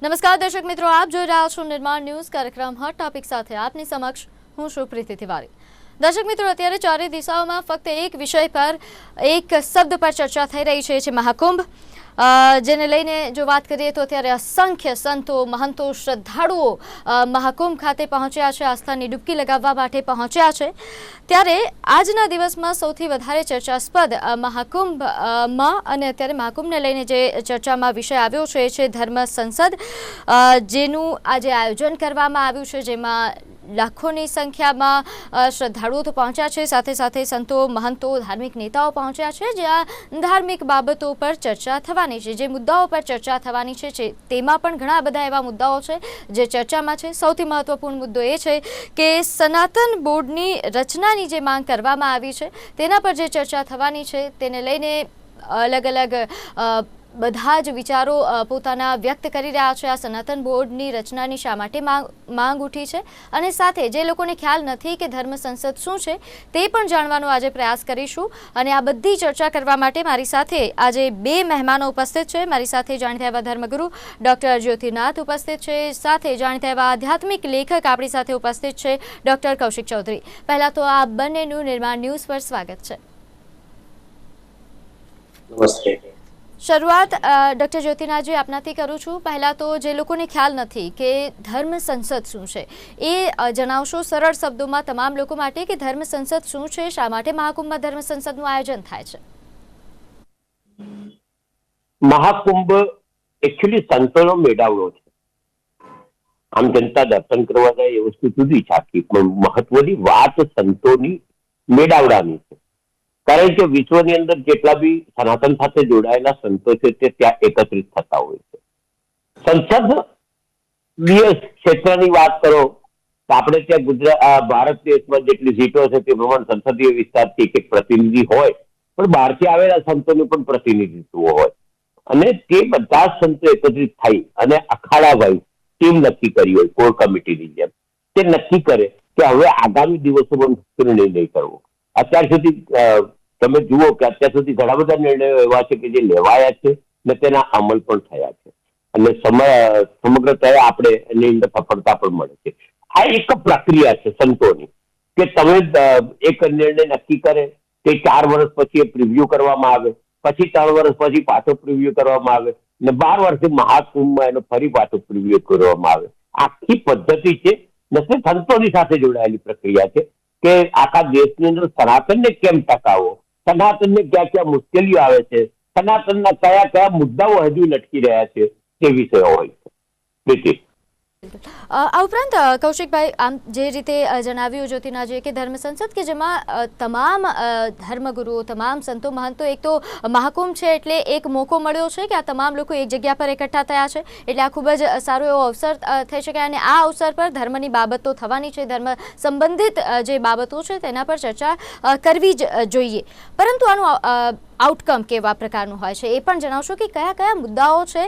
નમસ્કાર દર્શક મિત્રો, આપ જોઈ રહ્યા છો નિર્માણ ન્યૂઝ કાર્યક્રમ હર ટોપિક સાથે આપની સમક્ષ હું છું પ્રીતિ તિવારી। દર્શક મિત્રો, અત્યારે ચારે દિશાઓમાં ફક્ત એક વિષય પર, એક શબ્દ પર ચર્ચા થઈ રહી છે, મહાકુંભ। જેને લઈને જો વાત કરીએ તો અત્યારે અસંખ્ય સંતો, મહંતો, શ્રદ્ધાળુઓ મહાકુંભ ખાતે પહોંચ્યા છે, આસ્થાની ડૂબકી લગાવવા માટે પહોંચ્યા છે। ત્યારે આજના દિવસમાં સૌથી વધારે ચર્ચાસ્પદ મહાકુંભમાં અને અત્યારે મહાકુંભને લઈને જે ચર્ચામાં વિષય આવ્યો છે એ છે ધર્મ સંસદ, જેનું આજે આયોજન કરવામાં આવ્યું છે, જેમાં લાખોની સંખ્યામાં શ્રદ્ધાળુઓ તો પહોંચ્યા છે, સાથે સાથે સંતો, મહંતો, ધાર્મિક નેતાઓ પહોંચ્યા છે, જ્યાં ધાર્મિક બાબતો પર ચર્ચા થવાની છે, જે મુદ્દાઓ પર ચર્ચા થવાની છે તેમાં પણ ઘણા બધા એવા મુદ્દાઓ છે જે ચર્ચામાં છે। સૌથી મહત્વપૂર્ણ મુદ્દો એ છે કે સનાતન બોર્ડની રચનાની જે માંગ કરવામાં આવી છે તેના પર જે ચર્ચા થવાની છે તેને લઈને અલગ અલગ બધા જ વિચારો પોતાના વ્યક્ત કરી રહ્યા છે। આ સનાતન બોર્ડની રચનાની શા માટે માંગ ઉઠી છે અને સાથે જે લોકોને ખ્યાલ નથી કે ધર્મ સંસદ શું છે તે પણ જાણવાનો આજે પ્રયાસ કરીશું। અને આ બધી ચર્ચા કરવા માટે મારી સાથે આજે બે મહેમાનો ઉપસ્થિત છે। મારી સાથે જાણીતા એવા ધર્મગુરુ ડૉક્ટર જ્યોતિનાથ ઉપસ્થિત છે, સાથે જાણીતા એવા આધ્યાત્મિક લેખક આપણી સાથે ઉપસ્થિત છે ડૉક્ટર કૌશિક ચૌધરી। પહેલા તો આ બંનેનું નિર્માણ ન્યૂઝ પર સ્વાગત છે। નમસ્તે। શરૂઆત ડૉક્ટર જ્યોતિનાથજી આપનાથી કરું છું। પહેલાં તો જે લોકોને ખ્યાલ નથી કે ધર્મ સંસદ શું છે એ જણાવશો સરળ શબ્દોમાં તમામ લોકો માટે કે ધર્મ સંસદ શું છે, શા માટે મહાકુંભમાં ધર્મ સંસદનું આયોજન થાય છે? મહાકુંભ એકચ્યુઅલી સંતોનો મેળાવડો છે। આમ જનતા દર્શન કરવા જાય એ વસ્તુ જુદી છે આખી, પણ મહત્વની વાત સંતોની મેળાવડાની છે। કારણ કે વિશ્વની અંદર જેટલા બી સનાતન સાથે જોડાયેલા સંતો છે તે ત્યાં એકત્રિત થતા હોય છે। સંસદીય ક્ષેત્રની વાત કરો તો આપણે ત્યાં ભારત દેશમાં જેટલી સીટો છે તે પ્રમાણે સંસદીય વિસ્તારથી એક પ્રતિનિધિ હોય, પણ બહારથી આવેલા સંતોનું પણ પ્રતિનિધિત્વ હોય અને તે બધા સંતો એકત્રિત થઈ અને અખાડાભાઈ ટીમ નક્કી કરી હોય કોર કમિટીની જેમ, તે નક્કી કરે કે હવે આગામી દિવસોમાં નિર્ણય નહીં કરવો। અત્યાર સુધી તમે જુઓ કે અત્યાર સુધી ઘણા બધા નિર્ણયો એવા છે કે જે લેવાયા છે ને તેના અમલ પણ થયા છે અને સમગ્રતયા આપણે એની અંદર સફળતા પણ મળે છે। આ એક પ્રક્રિયા છે સંતોની કે તમે એક નિર્ણય નક્કી કરે કે 4 વર્ષ પછી એ પ્રિવ્યુ કરવામાં આવે, પછી 3 વર્ષ પછી પાછો પ્રિવ્યુ કરવામાં આવે ને 12 વર્ષે મહાકુંભમાં એનો ફરી પાછો પ્રિવ્યુ કરવામાં આવે। આખી પદ્ધતિ છે ને તે સંતોની સાથે જોડાયેલી પ્રક્રિયા છે કે આખા દેશની અંદર સનાતનને કેમ ટકાવવો, સનાતનને ક્યાં ક્યાં મુશ્કેલીઓ આવે છે, સનાતનના કયા કયા મુદ્દાઓ હજુ લટકી રહ્યા છે તે વિષયો હોય છે। આ ઉપરાંત કૌશિકભાઈ, આમ જે રીતે જણાવ્યું જ્યોતિનાથજીએ કે ધર્મ સંસદ કે જેમાં તમામ ધર્મગુરુઓ, તમામ સંતો, મહંતો, એક તો મહાકુંભ છે એટલે એક મોકો મળ્યો છે કે આ તમામ લોકો એક જગ્યા પર એકઠા થયા છે, એટલે આ ખૂબ જ સારો એવો અવસર થઈ શકે અને આ અવસર પર ધર્મની બાબતો થવાની છે, ધર્મ સંબંધિત જે બાબતો છે તેના પર ચર્ચા કરવી જ જોઈએ। પરંતુ આનું આઉટકમ કેવા પ્રકારનું હોય છે એ પણ જણાવશો કે કયા કયા મુદ્દાઓ છે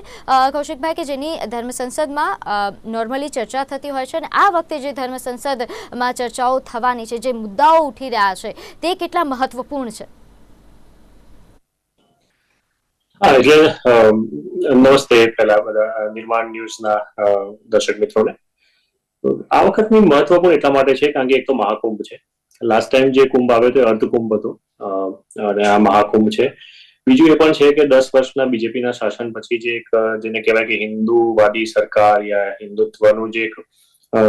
કૌશિકભાઈ કે જેની ધર્મ સંસદમાં નોર્મલી ચર્ચા થતી હોય છે અને આ વખતે જે ધર્મ સંસદમાં ચર્ચાઓ થવાની છે, જે મુદ્દાઓ ઉઠી રહ્યા છે તે કેટલા મહત્વપૂર્ણ છે? એટલે નમસ્તે પહેલા બધા નિર્માણ ન્યૂઝના દર્શક મિત્રોને। આ વખતની મહત્વપૂર્ણ એટલા માટે છે કારણ કે એક તો મહાકુંભ છે। લાસ્ટ ટાઈમ જે કુંભ આવ્યો હતો અર્ધકુંભ હતો અને આ મહાકુંભ છે। બીજું એ પણ છે કે 10 વર્ષના બીજેપીના શાસન પછી જે એક જેને કહેવાય કે હિન્દુવાદી સરકાર યા હિન્દુત્વનું જે એક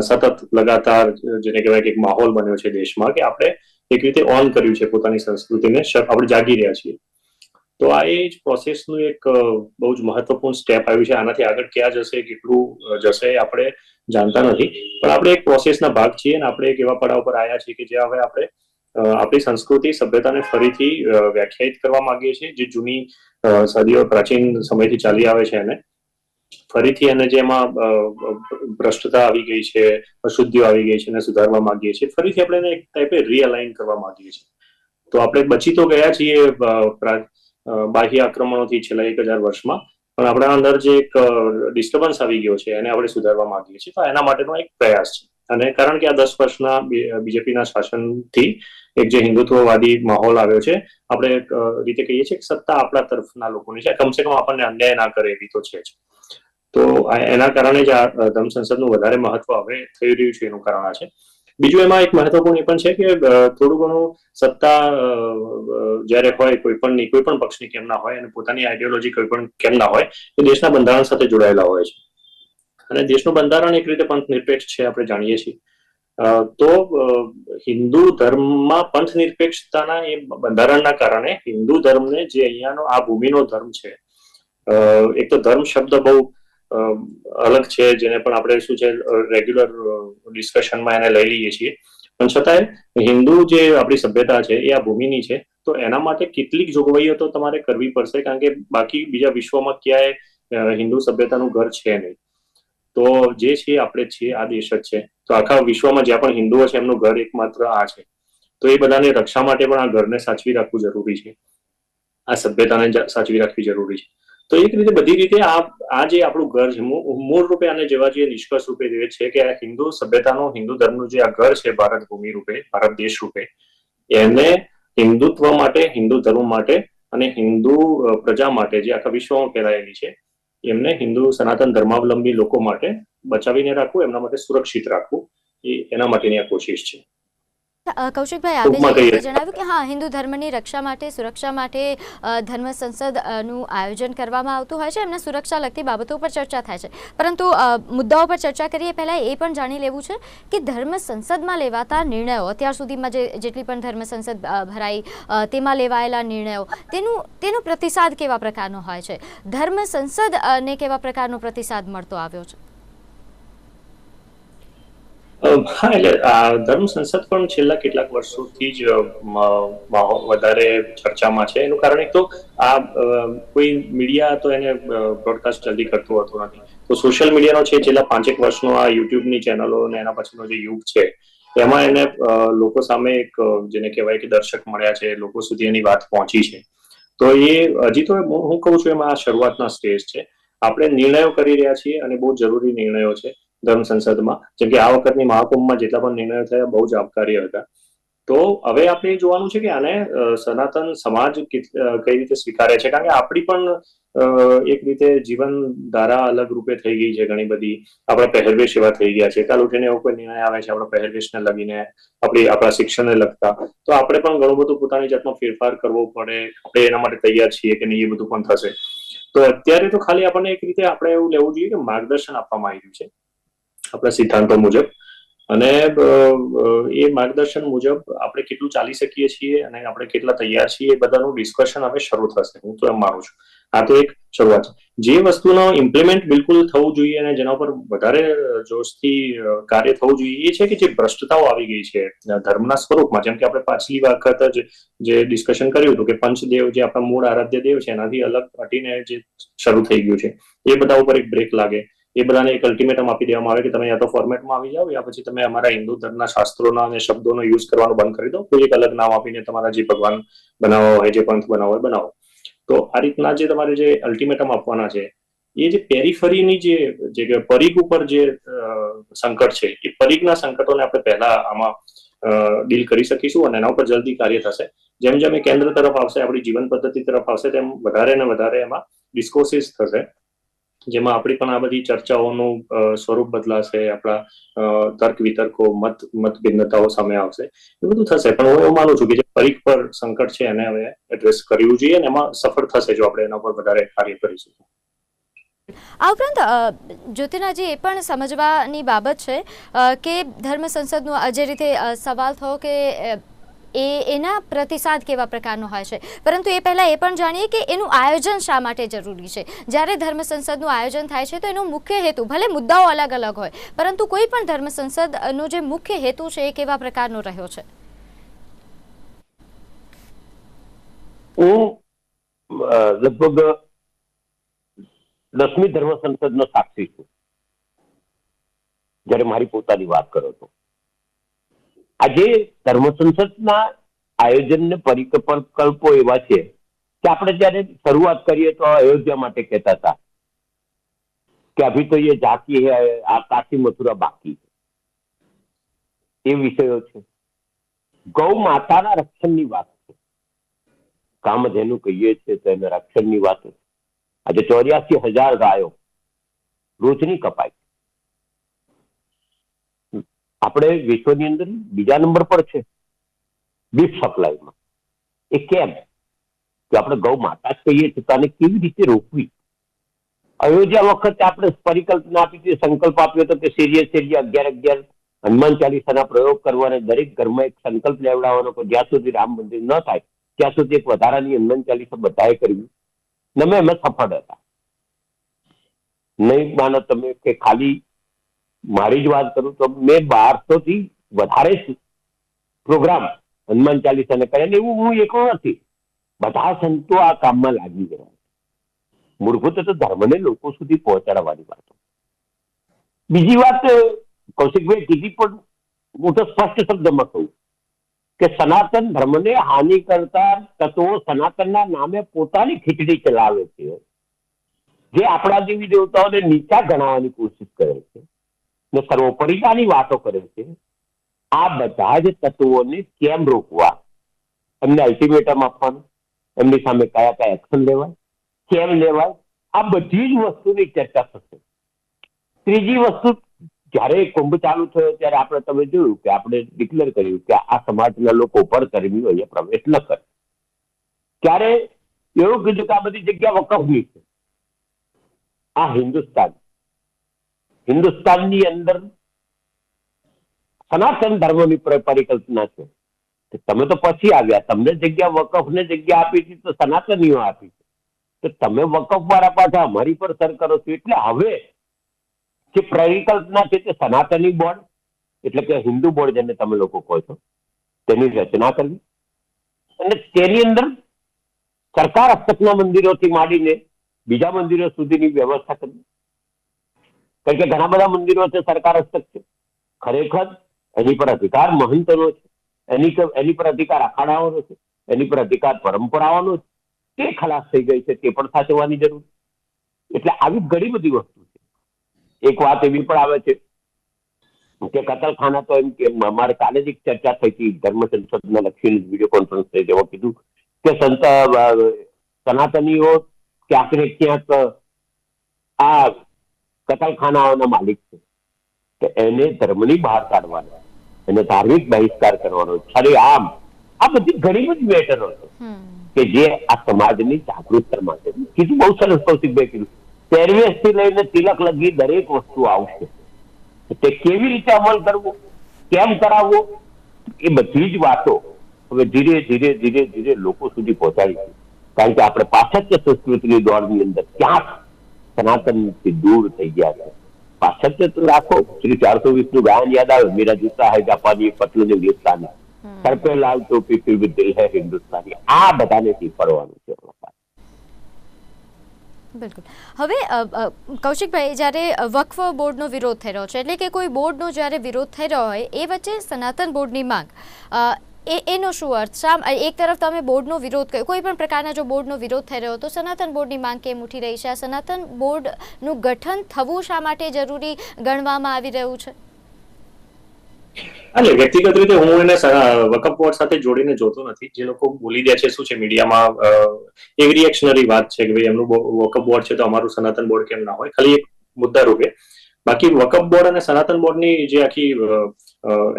સતત લગાતાર જેને કહેવાય કે એક માહોલ બન્યો છે દેશમાં કે આપણે એક રીતે ઓન કર્યું છે પોતાની સંસ્કૃતિને, આપણે જાગી રહ્યા છીએ। તો આ એ જ પ્રોસેસનું એક બહુ જ મહત્વપૂર્ણ સ્ટેપ આવ્યું છે। આનાથી આગળ ક્યાં જશે, કેટલું જશે આપણે જાણતા નથી, પણ આપણે એક પ્રોસેસના ભાગ છીએ અને આપણે એક એવા પડાવ પર આવ્યા છીએ કે જે હવે આપણે આપણી સંસ્કૃતિ, સભ્યતાને ફરીથી વ્યાખ્યાયિત કરવા માંગીએ છીએ, જે જૂની સદીઓ પ્રાચીન સમયથી ચાલી આવે છે એને ફરીથી, અને જેમાં ભ્રષ્ટતા આવી ગઈ છે, અશુદ્ધિઓ આવી ગઈ છે એને સુધારવા માંગીએ છીએ, ફરીથી આપણે એને એક ટાઈપે રીઅલાઇન કરવા માંગીએ છીએ। તો આપણે બચી તો ગયા છીએ બાહ્ય આક્રમણોથી છેલ્લા 1000 વર્ષમાં, પણ આપણા અંદર જે એક ડિસ્ટર્બન્સ આવી ગયો છે એને આપણે સુધારવા માંગીએ છીએ। તો એના માટેનો એક પ્રયાસ છે અને કારણ કે આ 10 વર્ષના બીજેપીના શાસનથી એક જે હિન્દુત્વવાદી માહોલ આવ્યો છે, આપણે રીતે કહીએ છીએ કે સત્તા આપણા તરફના લોકોની છે, કમસે કમ આપણને અન્યાય ના કરે એવી તો છે જ। તો એના કારણે જ આ ધર્મ સંસદનું વધારે મહત્વ હવે થઈ રહ્યું છે એનું કારણ આ છે. બીજું એમાં એક મહત્વપૂર્ણ એ પણ છે કે થોડું ઘણું સત્તા જ્યારે હોય કોઈ પણ પક્ષની કેમ ના હોય અને પોતાની આઈડિયોલોજી કોઈ પણ કેમ ના હોય એ દેશના બંધારણ સાથે જોડાયેલા હોય છે. અને દેશનું બંધારણ એક રીતે પંથ નિરપેક્ષ છે આપણે જાણીએ છીએ. તો હિન્દુ ધર્મમાં પંથ નિરપેક્ષતાના એ બંધારણના કારણે હિન્દુ ધર્મને જે અહીંયાનો આ ભૂમિનો ધર્મ છે, એક તો ધર્મ શબ્દ બહુ અલગ છે, જેને પણ આપણે શું છે રેગ્યુલર ડિસ્કશનમાં એને લઈ લઈએ છીએ, પણ છતાંય હિન્દુ જે આપણી સભ્યતા છે એ આ ભૂમિની છે. તો એના માટે કેટલીક જોગવાઈઓ તો તમારે કરવી પડશે, કારણ કે બાકી બીજા વિશ્વમાં ક્યાંય હિન્દુ સભ્યતાનું ઘર છે નહીં. તો જે છે આપણે છીએ, આ દેશ જ છે. તો આખા વિશ્વમાં જ્યાં પણ હિન્દુઓ છે એમનું ઘર એકમાત્ર આ છે. તો એ બધાની રક્ષા માટે પણ આ ઘરને સાચવી રાખવું જરૂરી છે, આ સભ્યતાને સાચવી રાખવી જરૂરી છે. તો એક રીતે બધી રીતે આ જે આપણું ઘર છે, મૂળ રૂપે આને જેવા જે નિષ્કર્ષ રૂપે એ છે કે આ હિન્દુ સભ્યતાનું, હિન્દુ ધર્મનું જે આ ઘર છે, ભારત ભૂમિ રૂપે, ભારત દેશ રૂપે, એને હિન્દુત્વ માટે, હિન્દુ ધર્મ માટે અને હિન્દુ પ્રજા માટે જે આખા વિશ્વમાં ફેલાયેલી છે એમને હિન્દુ સનાતન ધર્માવલંબી લોકો માટે બચાવીને રાખવું, એમના માટે સુરક્ષિત રાખવું, એના માટેની આ કોશિશ છે. કૌશિકભાઈ, આપે જે રીતે જણાવ્યું કે હા, હિન્દુ ધર્મની રક્ષા માટે, સુરક્ષા માટે ધર્મ સંસદનું આયોજન કરવામાં આવતું હોય છે, એમના સુરક્ષા લગતી બાબતો પર ચર્ચા થાય છે. પરંતુ મુદ્દાઓ પર ચર્ચા કરીએ પહેલાં એ પણ જાણી લેવું છે કે ધર્મ સંસદમાં લેવાતા નિર્ણયો, અત્યાર સુધીમાં જેટલી પણ ધર્મ સંસદ ભરાઈ તેમાં લેવાયેલા નિર્ણયો, તેનો પ્રતિસાદ કેવા પ્રકારનો હોય છે? ધર્મ સંસદને કેવા પ્રકારનો પ્રતિસાદ મળતો આવ્યો છે? હા, એટલે ધર્મ સંસદ પણ છેલ્લા કેટલાક વર્ષોથી જ વધારે ચર્ચામાં છે. એનું કારણ એક તો આ કોઈ મીડિયા તો એને બ્રોડકાસ્ટ જલ્દી કરતું હોતું નથી. તો સોશિયલ મીડિયાનો છે છેલ્લા 5-1 વર્ષનો આ યુટ્યુબની ચેનલો અને એના પછીનો જે યુગ છે એમાં એને લોકો સામે એક જેને કહેવાય કે દર્શક મળ્યા છે, લોકો સુધી એની વાત પહોંચી છે. તો એ હજી તો હું કહું છું એમાં આ શરૂઆતના સ્ટેજ છે. આપણે નિર્ણયો કરી રહ્યા છીએ અને બહુ જરૂરી નિર્ણયો છે ધર્મ સંસદમાં. જેમ કે આ વખતની મહાકુંભમાં જેટલા પણ નિર્ણયો થયા બહુ જ આવકાર્ય હતા. તો હવે આપણે જોવાનું છે કે આને સનાતન સમાજ કઈ રીતે સ્વીકારે છે, કારણ કે આપણી પણ એક રીતે જીવનધારા અલગ રૂપે થઈ ગઈ છે ઘણી બધી. આપણા પહેરવેશ એવા થઈ ગયા છે, કાલ ઉઠીને એવો કોઈ નિર્ણય આવે છે આપણા પહેરવેશને લગીને, આપણા શિક્ષણને લગતા, તો આપણે પણ ઘણું બધું પોતાની જાતમાં ફેરફાર કરવો પડે. આપણે એના માટે તૈયાર છીએ કે નહીં, એ બધું પણ થશે. તો અત્યારે તો ખાલી આપણને એક રીતે આપણે એવું લેવું જોઈએ કે માર્ગદર્શન આપવામાં આવ્યું છે આપણા સિદ્ધાંતો મુજબ, અને એ માર્ગદર્શન મુજબ આપણે કેટલું ચાલી શકીએ છીએ અને આપણે કેટલા તૈયાર છીએ એ બધાનું ડિસ્કશન હવે શરૂ થશે. હું તો એમ માનું છું આ તો એક શરૂઆત છે. જે વસ્તુનો ઇમ્પ્લિમેન્ટ બિલકુલ થવું જોઈએ અને જેના પર વધારે જોશથી કાર્ય થવું જોઈએ એ છે કે જે ભ્રષ્ટતાઓ આવી ગઈ છે ધર્મના સ્વરૂપમાં. જેમ કે આપણે પાછલી વખત જ જે ડિસ્કશન કર્યું હતું કે પંચદેવ જે આપણા મૂળ આરાધ્ય દેવ છે એનાથી અલગ હટીને જે શરૂ થઈ ગયું છે, એ બધા ઉપર એક બ્રેક લાગે. એ બધાને એક અલ્ટિમેટમ આપી દેવામાં આવે કે તમે યા તો ફોર્મેટમાં આવી જાઓ યા પછી તમે અમારા હિન્દુ ધર્મના શાસ્ત્રોના અને શબ્દોનો યુઝ કરવાનું બંધ કરી દો, કોઈ એક અલગ નામ આપીને તમારા જે ભગવાન બનાવવા હોય, જે પંથ બનાવવા હોય બનાવો. તો આ રીતના જે તમારે જે અલ્ટિમેટમ આપવાના છે એ જે પેરીફરીની જે પરીગ ઉપર જે સંકટ છે એ પરીગના સંકટોને આપણે પહેલા આમાં ડીલ કરી શકીશું અને એના ઉપર જલ્દી કાર્ય થશે. જેમ જેમ એ કેન્દ્ર તરફ આવશે, આપણી જીવન પદ્ધતિ તરફ આવશે, તેમ વધારે ને વધારે એમાં ડિસ્કોર્સિસ થશે, જેમાં આપણી પણ આ બધી ચર્ચાઓનું સ્વરૂપ બદલાશે, આપણા તર્ક વિતર્કો, મત ભિન્નતાઓ સામે આવશે, એ બધું થશે. પણ હું એવું માનું છું કે જે પરીખ પર સંકટ છે એને હવે એડ્રેસ કરવું જોઈએ અને એમાં સફળ થશે જો આપણે એના પર વધારે કાર્ય કરીશું. આ ઉપરાંત જ્યોતિનાજી, એ પણ સમજવાની બાબત છે કે ધર્મ સંસદનો જે રીતે સવાલ થયો કે એના પ્રતિસાદ કેવા પ્રકારનો હોય છે, પરંતુ એ પહેલાં એ પણ જાણીએ કે એનું આયોજન શા માટે જરૂરી છે. જ્યારે ધર્મ સંસદનું આયોજન થાય છે તો એનો મુખ્ય હેતુ, ભલે મુદ્દાઓ અલગ અલગ હોય, પરંતુ કોઈ પણ ધર્મ સંસદનો જે મુખ્ય હેતુ છે એ કેવા પ્રકારનો રહ્યો છે? હું લગભગ 10મી ધર્મ સંસદનો સાક્ષી છું. જ્યારે મારી પોતાની વાત કરો તો આજે ધર્મ સંસદના આયોજનને પરિકલ્પો એવા છે કે આપણે જયારે શરૂઆત કરીએ તો અયોધ્યા માટે કહેતા હતા કે અભી તો ये जाती है, આ કાશી મથુરા બાકી, એ વિષયો છે. ગૌ માતાના રક્ષણની વાત છે, કામધેનુ કહીએ છીએ તો એના રક્ષણની વાત છે. આજે 84,000 ગાયો રોજની કપાય. આપણે વિશ્વની અંદર બીજા નંબર પર છે બીફ સપ્લાયમાં. એ કેમ? કે આપણે ગૌ માતા જ કહીએ છીએ તો આને કેવી રીતે રોકવી? અયોધ્યા વખતે આપણે પરિકલ્પના આપી હતી, સંકલ્પ આપ્યો હતો કે શેરીએ 11 હનુમાન ચાલીસાના પ્રયોગ કરવાને, દરેક ઘરમાં એક સંકલ્પ લેવડાવવાનો કે જ્યાં સુધી રામ મંદિર ન થાય ત્યાં સુધી એક વધારાની હનુમાન ચાલીસા બધાએ કરવી. ને અમે એમાં સફળ હતા. નહીં માનો તમે કે ખાલી મારી જ વાત કરું તો મેં 1200 થી વધારે પ્રોગ્રામ હનુમાન ચાલીસાને કર્યા. એવું હું એકલો નથી, બધા સંતો આ કામમાં લાગી ગયા. મૂળભૂત તો ધર્મને લોકો સુધી પહોંચાડવાની વાતો. બીજી વાત કૌશિકભાઈ કીધી, પણ હું તો સ્પષ્ટ શબ્દમાં કહું કે સનાતન ધર્મને હાનિ કરતા તત્વો સનાતનના નામે પોતાની ખીચડી ચલાવે છે, જે આપણા દેવી દેવતાઓને નીચા ગણાવવાની કોશિશ કરે છે ને સર્વોપરિતાની વાતો કરે છે. આ બધા જ તત્વોને કેમ રોકવા, એમને અલ્ટિમેટમ આપવાનું, એમની સામે કયા કયા એક્શન લેવાય, કેમ લેવાય, આ બધી જ વસ્તુની ચર્ચા થશે. ત્રીજી વસ્તુ, જ્યારે કુંભ ચાલુ થયો ત્યારે આપણે તમે જોયું કે આપણે ડિક્લેર કર્યું કે આ સમાજના લોકો પર કર્મીઓ અહીંયા પ્રવેશ ન કરે. ત્યારે એવું કીધું કે આ બધી જગ્યા વકફની છે. આ હિન્દુસ્તાનની અંદર સનાતન ધર્મની પરિકલ્પના છે. તમે તો પછી આવ્યા, તમને જગ્યા વકફને જગ્યા આપી હતી તો સનાતનીઓ આપી છે, તો તમે વકફ વાળા પાછા અમારી પર સર કરો છો. એટલે હવે જે પરિકલ્પના છે તે સનાતની બોર્ડ, એટલે કે હિન્દુ બોર્ડ જેને તમે લોકો કહો છો, તેની રચના કરવી અને તેની અંદર સરકાર હસ્તકના મંદિરોથી માંડીને બીજા મંદિરો સુધીની વ્યવસ્થા કરવી. કારણ કે ઘણા બધા મંદિરો છે સરકાર હસ્તક છે, ખરેખર એની પર અધિકાર મહંતનો છે, એની પર અધિકાર અખાડાઓનો છે, એની પર અધિકાર પરંપરાઓનો છે, તે ખલાસ થઈ ગઈ છે, તે પણ સાચવવાની જરૂર. એટલે આવી ઘણી બધી વસ્તુ છે. એક વાત એવી પણ આવે છે કે કતલખાના તો એમ કે અમારે કાલે જ એક ચર્ચા થઈ હતી ધર્મ સંસદના લક્ષી વિડીયો કોન્ફરન્સ થઈ, જેમાં કીધું કે સનાતનીઓ ક્યાંક ને ક્યાંક આ કતલખાનાઓના માલિક છે, કે એને ધર્મની બહાર કાઢવાનો, એને ધાર્મિક બહિષ્કાર કરવાનો. અરે આ બધી ઘણી બધી મેટરો છે કે જે આ સમાજની જાગૃતતા માટે કીધું. બહુ સરસ કૌશિકભાઈ કીધું, પહેરવેશ થી લઈને તિલક લગી દરેક વસ્તુ આવશે. તે કેવી રીતે અમલ કરવો, કેમ કરાવવો, એ બધી જ વાતો હવે ધીરે ધીરે ધીરે ધીરે લોકો સુધી પહોંચાડી છે. કારણ કે આપણે પાશ્ચાત્ય સંસ્કૃતિની દોડની અંદર ક્યાંક સનાતનથી દૂર થઈ ગયા છે. પાશ્ચાત્ય તો રાખો, શ્રી 420 નું ગાયન યાદ આવે, મેરા જૂતા હૈ જાપાની પતલું હિન્દુસ્તાની, સર પે લાલ ટોપી ફિર ભી દિલ હૈ હિન્દુસ્તાની. આ બધાને શીખવાડવાનું છે. બિલકુલ. હવે કૌશિકભાઈ, જ્યારે વક્ફ બોર્ડનો વિરોધ થઈ રહ્યો છે, એટલે કે કોઈ બોર્ડનો જ્યારે વિરોધ થઈ રહ્યો હોય એ વચ્ચે સનાતન બોર્ડની માંગ, એનો શું અર્થ? એક તરફ તમે બોર્ડનો વિરોધ કર્યો, કોઈ પણ પ્રકારના જો બોર્ડનો વિરોધ થઈ રહ્યો તો સનાતન બોર્ડની માંગ કેમ ઉઠી રહી છે? સનાતન બોર્ડનું ગઠન થવું શા માટે જરૂરી ગણવામાં આવી રહ્યું છે? એટલે વ્યક્તિગત રીતે હું એને વકફ બોર્ડ સાથે જોડીને જોતો નથી. જે લોકો બોલી રહ્યા છે શું છે મીડિયામાં, એવી રિએક્શનરી વાત છે કે ભાઈ એમનું વકફ બોર્ડ છે તો અમારું સનાતન બોર્ડ કેમ ના હોય, ખાલી એક મુદ્દા રૂપે. બાકી વકફ બોર્ડ અને સનાતન બોર્ડની જે આખી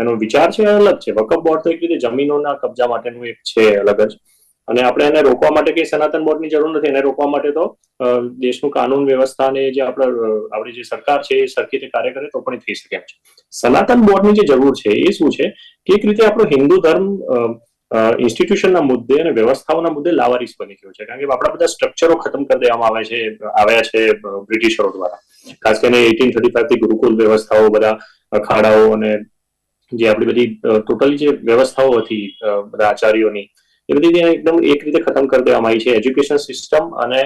એનો વિચાર છે અલગ છે. વકફ બોર્ડ તો એક રીતે જમીનોના કબજા માટેનું એક છે અલગ જ, અને આપણે એને રોકવા માટે કઈ સનાતન બોર્ડની જરૂર નથી. એને રોકવા માટે તો દેશનું કાનૂન વ્યવસ્થા અને જે આપણી જે સરકાર છે એ સરખી રીતે કાર્ય કરે તો પણ થઈ શકે એમ છે. સનાતન બોર્ડની જે જરૂર છે એ શું છે કે એક રીતે આપણો હિન્દુ ધર્મ ઇન્સ્ટિટ્યુશનના મુદ્દે અને વ્યવસ્થાઓના મુદ્દે લાવારીસ બની ગયો છે. કારણ કે આપણા બધા સ્ટ્રક્ચરો ખતમ કરી દેવામાં આવ્યા છે બ્રિટિશરો દ્વારા. ખાસ કરીને 1835 થી ગુરુકુલ વ્યવસ્થાઓ, બધા અખાડાઓ અને જે આપણી બધી ટોટલી જે વ્યવસ્થાઓ હતી બધા આચાર્યોની, એ બધી એકદમ એક રીતે ખતમ કરી દેવામાં આવી છે. એજ્યુકેશન સિસ્ટમ અને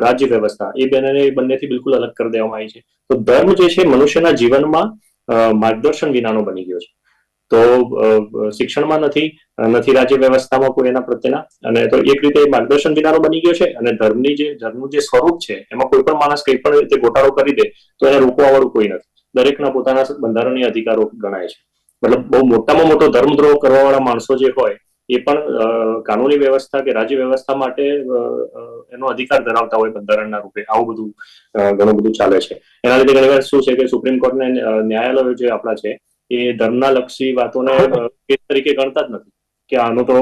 રાજ્ય વ્યવસ્થા એ બંનેથી બિલકુલ અલગ કરી દેવામાં આવી છે. તો ધર્મ જે છે મનુષ્યના જીવનમાં માર્ગદર્શન વિનાનો બની ગયો છે. તો શિક્ષણમાં નથી રાજ્ય વ્યવસ્થામાં કોઈ એના પ્રત્યેના, અને તો એક રીતે માર્ગદર્શન વિનાનો બની ગયો છે. અને ધર્મનું જે સ્વરૂપ છે એમાં કોઈ પણ માણસ કઈ પણ રીતે ગોટાળો કરી દે તો એને રોકવા વાળું કોઈ નથી. દરેકના પોતાના બંધારણીય અધિકારો ગણાય છે. મતલબ બહુ મોટામાં મોટો ધર્મદ્રોહ કરવા વાળા માણસો જે હોય એ પણ કાનૂની વ્યવસ્થા કે રાજ્ય વ્યવસ્થા માટે એનો અધિકાર ધરાવતા હોય બંધારણના રૂપે. આવું બધું ઘણું બધું ચાલે છે. એના લીધે ઘણી વાર શું છે કે સુપ્રીમ કોર્ટના ન્યાયાલયો જે આપણા છે એ ધર્મના લક્ષી વાતોને કેસ તરીકે ગણતા જ નથી કે આનું તો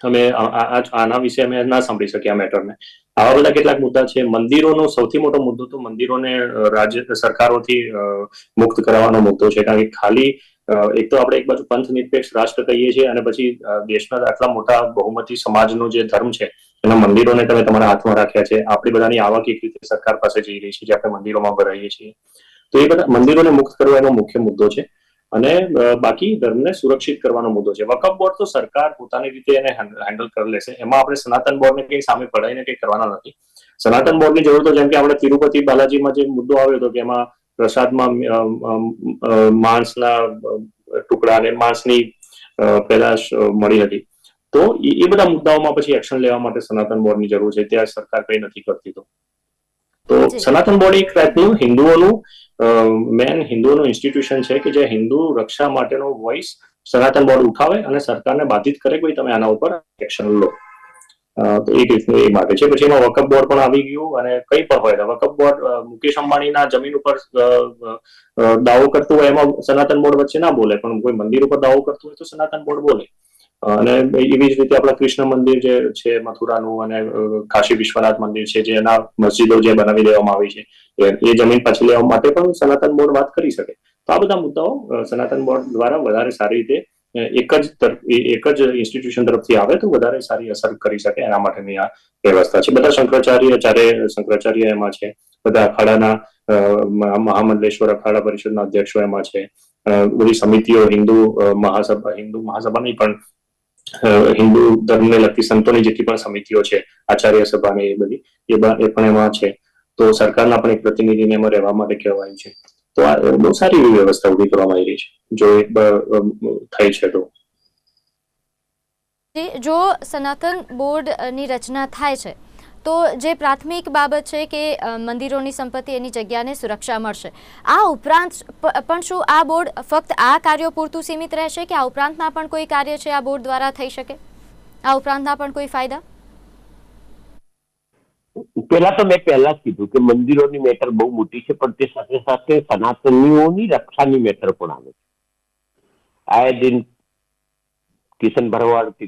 અમે આના વિશે અમે ના સાંભળી શકીએ આ મેટરને. આવા બધા કેટલાક મુદ્દા છે. મંદિરોનો સૌથી મોટો મુદ્દો તો મંદિરોને રાજ્ય સરકારોથી મુક્ત કરવાનો મુદ્દો છે. કારણ કે ખાલી એક તો આપણે એક બાજુ પંથ નિરપેક્ષ રાષ્ટ્ર કહીએ છીએ અને પછી દેશના આટલા મોટા બહુમતી સમાજનો જે ધર્મ છે એના મંદિરોને તમે તમારા હાથમાં રાખ્યા છે. આપણી બધાની આવક એક રીતે સરકાર પાસે જઈ રહી છે જે આપણે મંદિરોમાં ભરાઈએ છીએ. તો એ બધા મંદિરોને મુક્ત કરવો એનો મુખ્ય મુદ્દો છે. અને બાકી ધર્મને સુરક્ષિત કરવાનો મુદ્દો છે. વકફ બોર્ડ તો સરકાર પોતાની રીતે એને હેન્ડલ કરી લેશે. એમાં આપણે સનાતન બોર્ડને કંઈ સામે પડાઈને કંઈ કરવાના નથી. સનાતન બોર્ડની જરૂર તો જેમ કે આપણે તિરુપતિ બાલાજીમાં જે મુદ્દો આવ્યો હતો કે એમાં પ્રસાદમાં માંસના ટુકડા અને માંસની પેદાશ મળી હતી. તો એ બધા મુદ્દાઓમાં પછી એક્શન લેવા માટે સનાતન બોર્ડની જરૂર છે. ત્યાં સરકાર કંઈ નથી કરતી. તો સનાતન બોર્ડ એક જાતનું હિન્દુઓનું ઇન્સ્ટિટ્યુશન છે કે જે હિન્દુ રક્ષા માટેનો વોઇસ સનાતન બોર્ડ ઉઠાવે અને સરકારને બાધિત કરે કે તમે આના ઉપર એક્શન લો. તો એ રીતનું એ માટે છે. પછી એમાં વકફ બોર્ડ પણ આવી ગયું અને કઈ પણ હોય વકફ બોર્ડ મુકેશ અંબાણીના જમીન ઉપર દાવો કરતું હોય એમાં સનાતન બોર્ડ વચ્ચે ના બોલે, પણ કોઈ મંદિર ઉપર દાવો કરતું હોય તો સનાતન બોર્ડ બોલે. અને એવી જ રીતે આપણા કૃષ્ણ મંદિર જે છે મથુરાનું અને કાશી વિશ્વનાથ મંદિર છે જેના મસ્જિદો જે બનાવી દેવામાં આવી છે એ જમીન પાછી લેવા માટે પણ સનાતન બોર્ડ વાત કરી શકે. તો આ બધા મુદ્દાઓ સનાતન બોર્ડ દ્વારા વધારે સારી રીતે એક જ ઇન્સ્ટિટ્યુશન તરફથી આવે તો વધારે સારી અસર કરી શકે એના માટેની આ વ્યવસ્થા છે. બધા શંકરાચાર્ય એમાં છે. બધા અખાડાના મહામંડલેશ્વર અખાડા પરિષદના અધ્યક્ષો એમાં છે. બધી સમિતિઓ હિન્દુ મહાસભાની પણ હિન્દુ ધર્મને લગતી સંતોની જેટલી પણ સમિતિઓ છે આચાર્ય સભાની એ બધી એ પણ એમાં છે. તો સરકારના પણ એક પ્રતિનિધિને એમાં રહેવા માટે કહેવાયું છે. તો આ બહુ સારી એવી વ્યવસ્થા ઉભી કરવામાં આવી રહી છે જો થઈ છે તો. જો સનાતન બોર્ડની રચના થાય છે તો જે પ્રાથમિક બાબત છે કે મંદિરોની સંપત્તિ એની જગ્યાને સુરક્ષા મળશે. આ ઉપરાંત પણ શું આ બોર્ડ ફક્ત આ કાર્યો પૂરતું સીમિત રહેશે કે આ ઉપરાંતના પણ કોઈ કાર્ય છે આ બોર્ડ દ્વારા થઈ શકે? આ ઉપરાંતના પણ કોઈ ફાયદા? પેલા તો મેં પહેલા જ કીધું કે મંદિરોની મેટર બહુ મોટી છે, પણ તે સાથે સાથે સનાતનીઓની રક્ષાની મેટર પણ આવે છે. આયે દિન કિશન ભરવાડ કે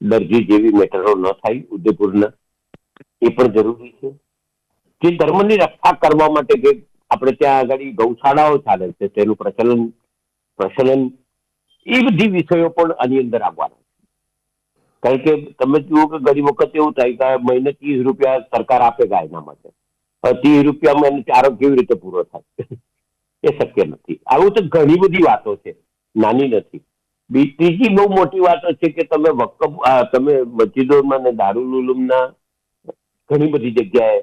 દરજી જેવી મેટરો ન થાય ઉદયપુરના, એ પણ જરૂરી છે. જે ધર્મની રક્ષા કરવા માટે કે આપણે ત્યાં આગળ ગૌશાળાઓ ચાલે છે તેનું પ્રચલન એ બધી વિષયો પણ આની અંદર આવવાના છે. કારણ કે તમે જુઓ કે ઘણી વખત એવું થાય કે મહિને 30 રૂપિયા સરકાર આપે ગાયના માટે, 30 રૂપિયામાં એનો ચારો કેવી રીતે પૂરો થાય? એ શક્ય નથી. આવું તો ઘણી બધી વાતો છે, નાની નથી. ત્રીજી બહુ મોટી વાતો છે કે તમે મસ્જિદોમાં ને દારૂલ ઉલૂમના ઘણી બધી જગ્યાએ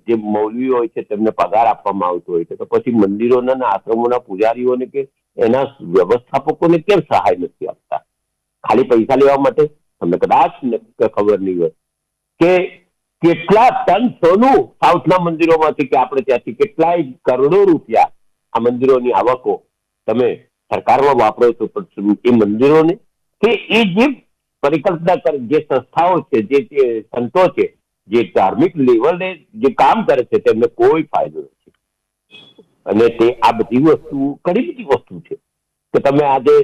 જે મૌલવીઓ હોય છે તેમને પગાર આપવામાં આવતો હોય છે, તો પછી મંદિરોના આશ્રમોના પૂજારીઓને કે એના વ્યવસ્થાપકોને કેમ સહાય નથી આપતા? ખાલી પૈસા લેવા માટે? તમને કદાચ ખબર નહીં હોય કે કેટલા ટન સોનું સાઉથના મંદિરોમાંથી કે આપણે ત્યાંથી કેટલાય કરોડો રૂપિયા આ મંદિરોની આવકો તમે સરકારમાં વાપરો છો, પણ એ મંદિરોને કે એ જે પરિકલ્પના જે સંસ્થાઓ છે, જે સંતો છે, જે ધાર્મિક લેવલે જે કામ કરે છે તેમને કોઈ ફાયદો નથી. અને તે આ બધી વસ્તુ ઘણી બધી વસ્તુ છે કે તમે આજે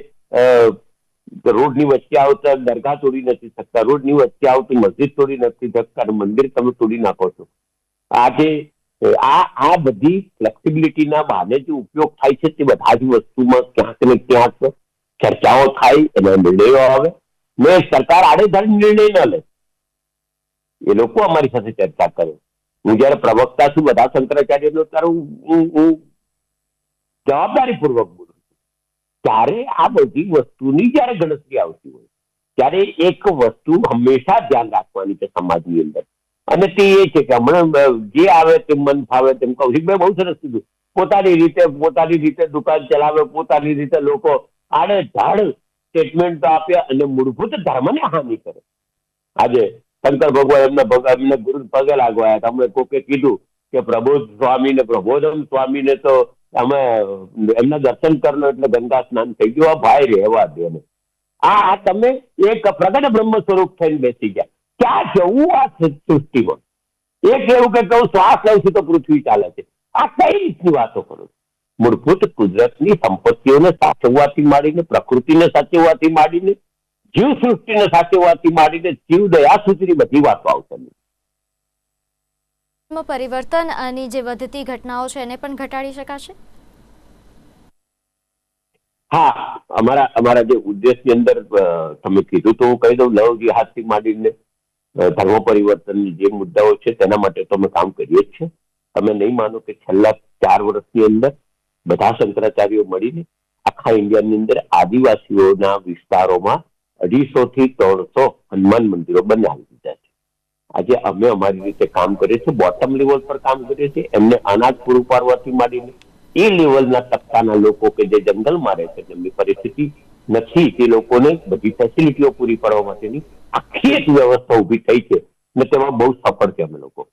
રોડની વચ્ચે આવતા દરગાહ તોડી નથી શકતા, રોડની વચ્ચે આવતી મસ્જિદ તોડી નથી શકતા, મંદિર તમે તોડી નાખો છો. આજે આ બધી ફ્લેક્સિબિલિટીના બહાને જે ઉપયોગ થાય છે તે બધા જ વસ્તુમાં ક્યાંક ને ક્યાંક ચર્ચાઓ થાય, એના નિર્ણયો આવે ને સરકાર આડેધડ નિર્ણય ન લે. એ લોકો અમારી સાથે ચર્ચા કરે. હું જયારે પ્રવક્તા છું બધા શંકરાચાર્યનો, ત્યારે હું જવાબદારીપૂર્વક બોલું છું. ત્યારે આ બધી વસ્તુની જયારે ગણતરી આવતી હોય ત્યારે એક વસ્તુ હંમેશા ધ્યાન રાખવાની છે સમાજની અંદર, અને તે એ છે કે હમણાં જે આવે તે મન ફાવે તેમ કૌશિકભાઈ બહુ સરસ કીધું, પોતાની રીતે દુકાન ચલાવે, પોતાની રીતે લોકો આડેધડ સ્ટેટમેન્ટ આપ્યા અને મૂળભૂત ધર્મને હાનિ કરે. આજે શંકર ભગવાન એમને ગુરુ પગે લાગવાયા હતા. અમે કોકે કીધું કે પ્રબોધમ સ્વામીને તો અમે એમના દર્શન કરલો એટલે ગંગા સ્નાન થઈ ગયું. ભાઈ રહેવા દે ને, આ તમે એક પ્રગટ બ્રહ્મ સ્વરૂપ થઈને બેસી ગયા. ક્યાં જવું આ સૃષ્ટિમાં? એક એવું કે હું શ્વાસ લઉં છું તો પૃથ્વી ચાલે છે. આ કઈ રીતની વાતો કરો છો? મૂળભૂત કુદરતની સંપત્તિઓને સાચવવાથી માંડીને, પ્રકૃતિને સાચવવાથી માંડીને, જીવ સૃષ્ટિને સાચવવાથી માંડીને જીવ દયા સુધીની બધી વાતો આવશે. પરિવર્તનની જે વધતી ઘટનાઓ છે એને પણ ઘટાડી શકાશે? હા, અમારા જે ઉદ્દેશની અંદર તમે કીધું તો હું કહી દઉં, લવ જેહાદથી માંડીને ધર્મ પરિવર્તનની જે મુદ્દાઓ છે તેના માટે તો અમે કામ કરીએ જ છે. તમે નહીં માનો કે છેલ્લા 4 વર્ષની અંદર બધા શંકરાચાર્યો મળીને આખા ઇન્ડિયાની અંદર આદિવાસીઓના વિસ્તારોમાં 250 થી 300 હનુમાન મંદિરો બનાવી દીધા છે. આજે અમે અમારી રીતે કામ કરીએ છીએ, બોટમ લેવલ પર કામ કરીએ છીએ. એમને અનાજ પૂરું પાડવાથી માંડીને એ લેવલના તબક્કાના લોકો કે જે જંગલમાં રહે છે, જેમની પરિસ્થિતિ નથી, તે લોકોને બધી ફેસિલિટીઓ પૂરી પાડવા માટેની આખી એક વ્યવસ્થા ઊભી થઈ છે અને તેમાં બહુ સફળ છે અમે લોકો.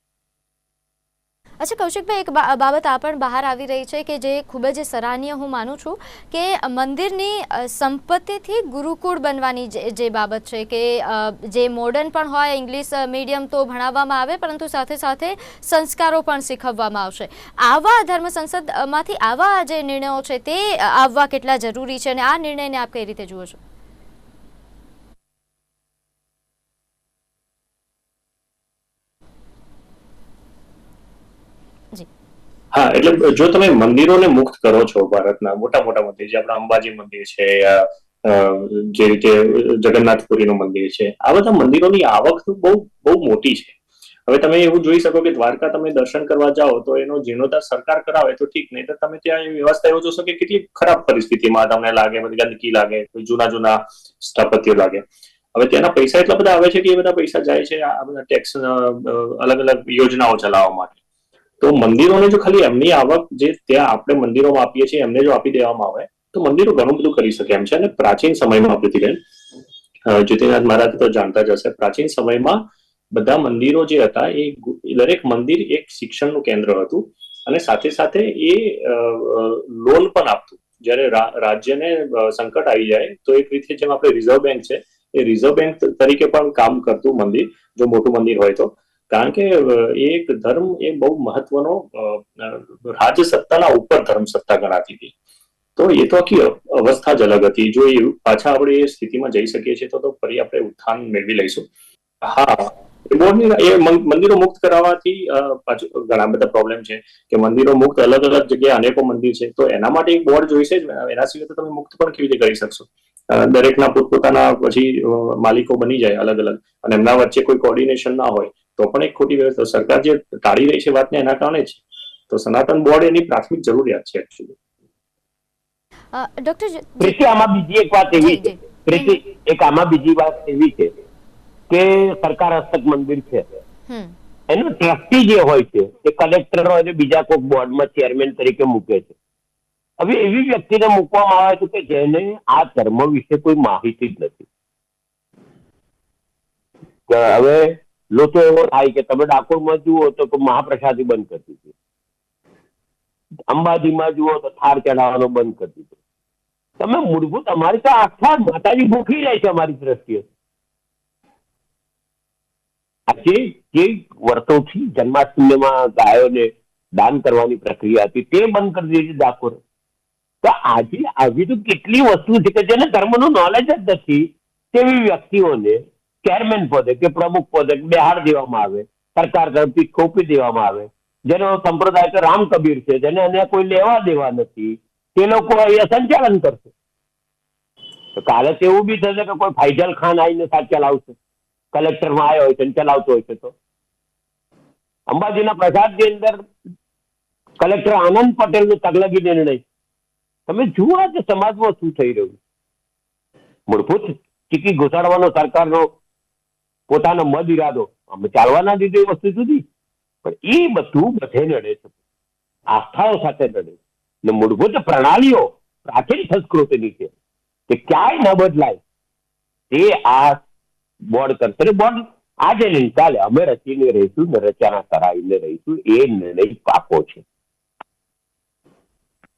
અચ્છા કૌશિકભાઈ, એક બાબત આ પણ બહાર આવી રહી છે કે જે ખૂબ જ સરાહનીય હું માનું છું કે મંદિરની સંપત્તિથી ગુરુકુળ બનવાની જે બાબત છે કે જે મોડર્ન પણ હોય, ઇંગ્લિશ મીડિયમ તો ભણાવવામાં આવે પરંતુ સાથે સાથે સંસ્કારો પણ શીખવવામાં આવશે. આવા ધર્મ સંસદમાંથી આવા જે નિર્ણયો છે તે આવવા કેટલા જરૂરી છે અને આ નિર્ણયને આપ કઈ રીતે જુઓ છો? હા, એટલે જો તમે મંદિરોને મુક્ત કરો છો, ભારતના મોટા મોટા મંદિર, જે આપણા અંબાજી મંદિર છે, જે રીતે જગન્નાથપુરીનું મંદિર છે, આ બધા મંદિરોની આવક બહુ બહુ મોટી છે. હવે તમે એવું જોઈ શકો કે દ્વારકા તમે દર્શન કરવા જાઓ તો એનો જીર્ણોદ્ધાર સરકાર કરાવે તો ઠીક, નહીં તો તમે ત્યાં વ્યવસ્થા એવું જોશો કે કેટલી ખરાબ પરિસ્થિતિમાં તમને લાગે, બધી ગંદકી લાગે, જૂના સ્થાપત્યો લાગે. હવે ત્યાંના પૈસા એટલા બધા આવે છે કે એ બધા પૈસા જાય છે આ બધા ટેક્સ, અલગ અલગ યોજનાઓ ચલાવવા માટે. તો મંદિરોને જો ખાલી એમની આવક જે ત્યાં આપણે મંદિરોમાં આપીએ છીએ એમને જો આપી દેવામાં આવે તો મંદિરો ઘણું બધું કરી શકે એમ છે. અને પ્રાચીન સમયમાં પૃથ્વીબેન, જ્યોતિનાથ મહારાજ તો જાણતા જ હશે, પ્રાચીન સમયમાં બધા મંદિરો જે હતા એ દરેક મંદિર એક શિક્ષણનું કેન્દ્ર હતું અને સાથે સાથે એ લોન પણ આપતું. જ્યારે રાજ્યને સંકટ આવી જાય તો એક રીતે જેમ આપણે રિઝર્વ બેંક છે એ રિઝર્વ બેંક તરીકે પણ કામ કરતું મંદિર, જો મોટું મંદિર હોય તો. કારણ કે એક ધર્મ એ બહુ મહત્વનો રાજસત્તાના ઉપર ધર્મ સત્તા ગણાતી હતી. તો એ તો આખી અવસ્થા જ અલગ હતી. જો એ પાછા આપણે એ સ્થિતિમાં જઈ શકીએ છીએ તો ફરી આપણે ઉત્થાન મેળવી લઈશું. હા, મંદિરો મુક્ત કરાવવાથી પાછું ઘણા બધા પ્રોબ્લેમ છે કે મંદિરો મુક્ત અલગ અલગ જગ્યાએ અનેકો મંદિર છે તો એના માટે એક બોર્ડ જોઈશે જ. એના સિવાય તો તમે મુક્ત પણ કેવી રીતે કરી શકશો? દરેકના પોતપોતાના પછી માલિકો બની જાય અલગ અલગ અને એમના વચ્ચે કોઈ કોર્ડિનેશન ના હોય તો પણ એક ખોટી વ્યવસ્થા. સરકાર જે ટાળી રહી છે વાતને એના કારણે જ. તો સનાતન બોર્ડ એની પ્રાથમિક જરૂરિયાત છે એકચ્યુઅલી. ડોક્ટર, આમાં બીજી એક વાત એવી છે, એક આમાં બીજી વાત એવી છે કે સરકાર હસ્તક મંદિર છે, એનો ટ્રસ્ટી જે હોય છે એ કલેક્ટર હોય બીજા કોઈ બોર્ડમાં ચેરમેન તરીકે મૂકે છે. હવે એવી વ્યક્તિને મૂકવામાં આવે છે કે જેને આ ધર્મ વિશે કોઈ માહિતી જ નથી. હવે લોકો એવો થાય કે તમે ડાકોરમાં જુઓ તો મહાપ્રસાદી બંધ કરી દીધી, અંબાજીમાં જુઓ તો થાળ ચડાવવાનો બંધ કરી દીધો. તમે મૂળભૂત અમારી તો આખા માતાજી ભૂખી જાય છે અમારી દ્રષ્ટિએ. જે વર્ષોથી જન્માષ્ટમીમાં ગાયોને દાન કરવાની પ્રક્રિયા હતી તે બંધ કરી દીધી ડાકોરે. તો આજે આવી તો કેટલી વસ્તુ છે કે જેને ધર્મનું નોલેજ જ નથી તેવી વ્યક્તિઓને ચેરમેન પદે કે પ્રમુખ પદે બેહાડ દેવામાં આવે, સરકાર તરફથી થોપી દેવામાં આવે. જેનો સંપ્રદાય તો રામ કબીર છે, જેને એને કોઈ લેવા દેવા નથી, તે લોકો અહીંયા સંચાલન કરશે. તો કાલે તો એવું બી થશે કે કોઈ ફૈજલ ખાન આવીને સાથ ચલાવશે, કલેક્ટરમાં આવ્યો હોય છે ચલાવતો હોય છે. તો અંબાજીના પ્રસાદની અંદર કલેક્ટર આનંદ પટેલનો તગલગી નિર્ણય, તમે જુઓ કે સમાજમાં શું થઈ રહ્યું. મૂળભૂત ચીકી ઘુસાડવાનો સરકારનો પોતાનો મદ ઇરાદો, અમે ચાલવા ના દીધું એ વસ્તુ સુધી, પણ એ બધું બધે નડે છે, આસ્થાઓ સાથે નડે છે. ને મૂળભૂત પ્રણાલીઓ પ્રાચીન સંસ્કૃતિની છે કે ક્યાંય ન બદલાય તે આ બોર્ડ કરશે. બોર્ડ આજે નહીં ચાલે, અમે રચીને રહીશું ને રચાના કરાવીને રહીશું, એ નિર્ણય પાકો છે.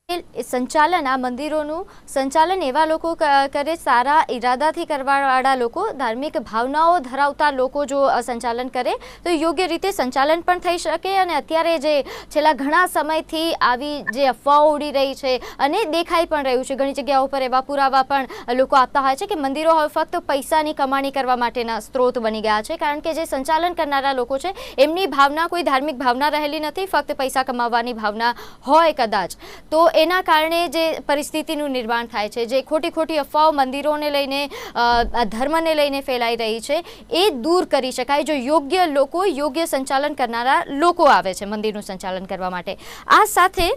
સંચાલન આ મંદિરોનું સંચાલન એવા લોકો કરે, સારા ઈરાદાથી કરવાવાળા લોકો, ધાર્મિક ભાવનાઓ ધરાવતા લોકો જો સંચાલન કરે તો યોગ્ય રીતે સંચાલન પણ થઈ શકે. અને અત્યારે જે છેલ્લા ઘણા સમયથી આવી જે અફવાઓ ઉડી રહી છે અને દેખાઈ પણ રહ્યું છે, ઘણી જગ્યાઓ પર એવા પુરાવા પણ લોકો આપતા હોય છે કે મંદિરો હવે ફક્ત પૈસાની કમાણી કરવા માટેના સ્ત્રોત બની ગયા છે, કારણ કે જે સંચાલન કરનારા લોકો છે એમની ભાવના કોઈ ધાર્મિક ભાવના રહેલી નથી, ફક્ત પૈસા કમાવવાની ભાવના હોય કદાચ. તો એના કારણે જે પરિસ્થિતિનું નિર્માણ થાય છે, જે ખોટી અફવાઓ મંદિરોને લઈને, ધર્મને લઈને ફેલાઈ રહી છે, એ દૂર કરી શકાય જો યોગ્ય લોકો, યોગ્ય સંચાલન કરનારા લોકો આવે છે મંદિરનું સંચાલન કરવા માટે. આ સાથે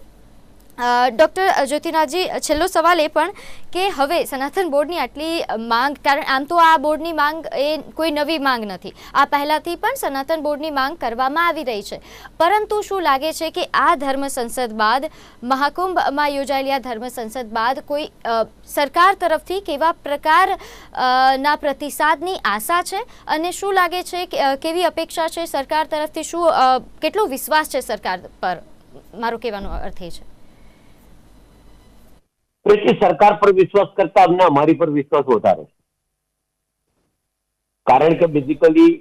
ડૉક્ટર જ્યોતિનાથજી, છેલ્લો સવાલ એ પણ કે હવે સનાતન બોર્ડની આટલી માંગ, કારણ આમ તો આ બોર્ડની માંગ એ કોઈ નવી માંગ નથી, આ પહેલાંથી પણ સનાતન બોર્ડની માંગ કરવામાં આવી રહી છે, પરંતુ શું લાગે છે કે આ ધર્મ સંસદ બાદ, મહાકુંભમાં યોજાયેલી આ ધર્મ સંસદ બાદ કોઈ સરકાર તરફથી કેવા પ્રકાર ના પ્રતિસાદની આશા છે, અને શું લાગે છે કે કેવી અપેક્ષા છે સરકાર તરફથી, શું કેટલો વિશ્વાસ છે સરકાર પર? મારો કહેવાનો અર્થ એ છે. એટલે સરકાર પર વિશ્વાસ કરતા અમને અમારી પર વિશ્વાસ વધારે છે, કારણ કે બેઝિકલી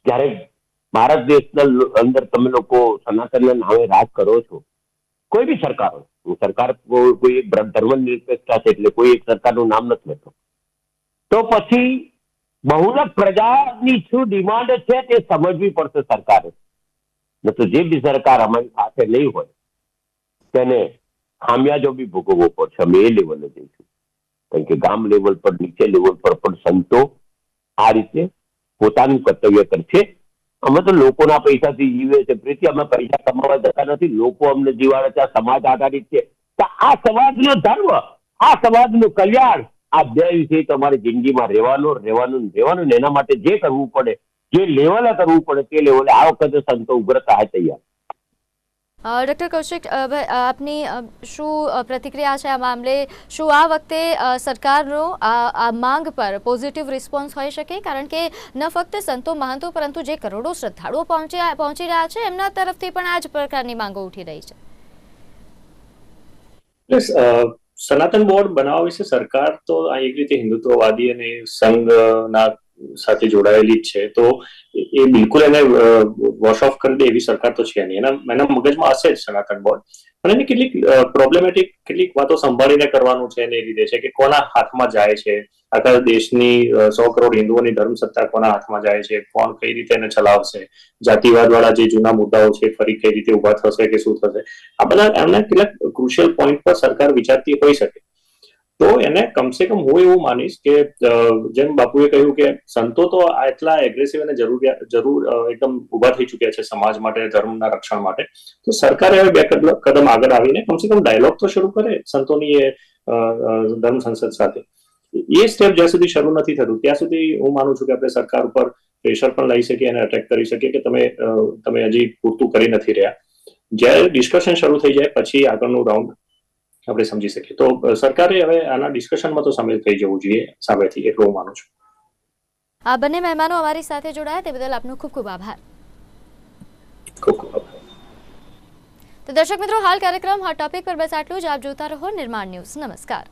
જ્યારે ભારત દેશના અંદર તમે લોકો સનાતનના નામે રાજ કરો છો, કોઈ બી સરકાર હોય, સરકાર કોઈ એક ધર્મ નિરપેક્ષતા છે એટલે કોઈ એક સરકારનું નામ નથી લેતો, તો પછી બહુલક પ્રજાની શું ડિમાન્ડ છે તે સમજવી પડશે સરકારે. ન તો જે બી સરકાર અમારી સાથે નહીં હોય તેને ખામિયાજો બી ભોગવવો પડશે. અમે એ લેવલે જઈશું, કારણ કે ગામ લેવલ પર, નીચે લેવલ પર પણ સંતો આ રીતે પોતાનું કર્તવ્ય કરશે. અમે તો લોકોના પૈસાથી જીવે છે પ્રીતિ, અમે પૈસા કમાવા જતા નથી, લોકો અમને જીવાડે છે. આ સમાજ આધારિત છે, તો આ સમાજનો ધર્મ, આ સમાજનું કલ્યાણ, આ બે વિશે તમારી જિંદગીમાં રહેવાનું ને એના માટે જે કરવું પડે, જે લેવલે કરવું પડે તે લેવલે આ વખતે સંતો ઉભરતા હોય તૈયાર. ડૉક્ટર કૌશિક, આપની શું પ્રતિક્રિયા છે આ મામલે? શું આ વખતે સરકારનો આ માંગ પર પોઝિટિવ રિસ્પોન્સ હોઈ શકે? કારણ કે ન ફક્ત સંતો મહંતો પરંતુ જે કરોડો શ્રદ્ધાળુઓ પહોંચી રહ્યા છે એમના તરફથી પણ આ જ પ્રકારની માંગો ઉઠી રહી છે. સનાતન બોર્ડ બનાવવા વિશે સરકાર તો એક રીતે હિન્દુત્વવાદી અને સંઘના સાથે જોડાયેલી જ છે, તો એ બિલકુલ એને વોશ ઓફ કરી દે એવી સરકાર તો છે નહીં. એના મગજમાં હશે જ સનાતન બોર્ડ, પણ એને કેટલીક પ્રોબ્લેમેટિક કેટલીક વાતો સંભાળીને કરવાનું છે એને એ રીતે છે કે કોના હાથમાં જાય છે, આખા દેશની 100 કરોડ હિન્દુઓની ધર્મ સત્તા કોના હાથમાં જાય છે, કોણ કઈ રીતે એને ચલાવશે, જાતિવાદ વાળા જે જૂના મુદ્દાઓ છે ફરી કઈ રીતે ઉભા થશે કે શું થશે, આ બધા એમના કેટલાક ક્રુશિયલ પોઈન્ટ પર સરકાર વિચારતી હોઈ શકે. તો એને કમસે કમ હું એવું માનીશ કે જેમ બાપુએ કહ્યું કે સંતો તો એટલા એગ્રેસિવ અને જરૂર એકદમ ઉભા થઈ ચુક્યા છે સમાજ માટે, ધર્મના રક્ષણ માટે, તો સરકારે હવે 2 કદમ આગળ આવીને કમસે કમ ડાયલોગ તો શરૂ કરે સંતોની એ ધર્મ સંસદ સાથે. એ સ્ટેપ જ્યાં સુધી શરૂ નથી થતું ત્યાં સુધી હું માનું છું કે આપણે સરકાર ઉપર પ્રેશર પણ લઈ શકીએ અને અટેક કરી શકીએ કે તમે હજી પૂરતું કરી નથી રહ્યા. જ્યારે ડિસ્કશન શરૂ થઈ જાય પછી આગળનું રાઉન્ડ આપણે સમજી શકીએ. તો સરકારે હવે આના ડિસ્કશનમાં તો સામેલ થઈ જવું જોઈએ સામેથી, એટલું હું માનું છું. આ બંને મહેમાનો અમારી સાથે જોડાયા તે બદલ આપનો ખૂબ ખૂબ આભાર. ખૂબ ખૂબ આભાર. તો દર્શક મિત્રો, હાલ કાર્યક્રમ હોટ ટોપિક પર બસ આટલું જ. આપ જોતા રહો નિર્માણ ન્યૂઝ. નમસ્કાર.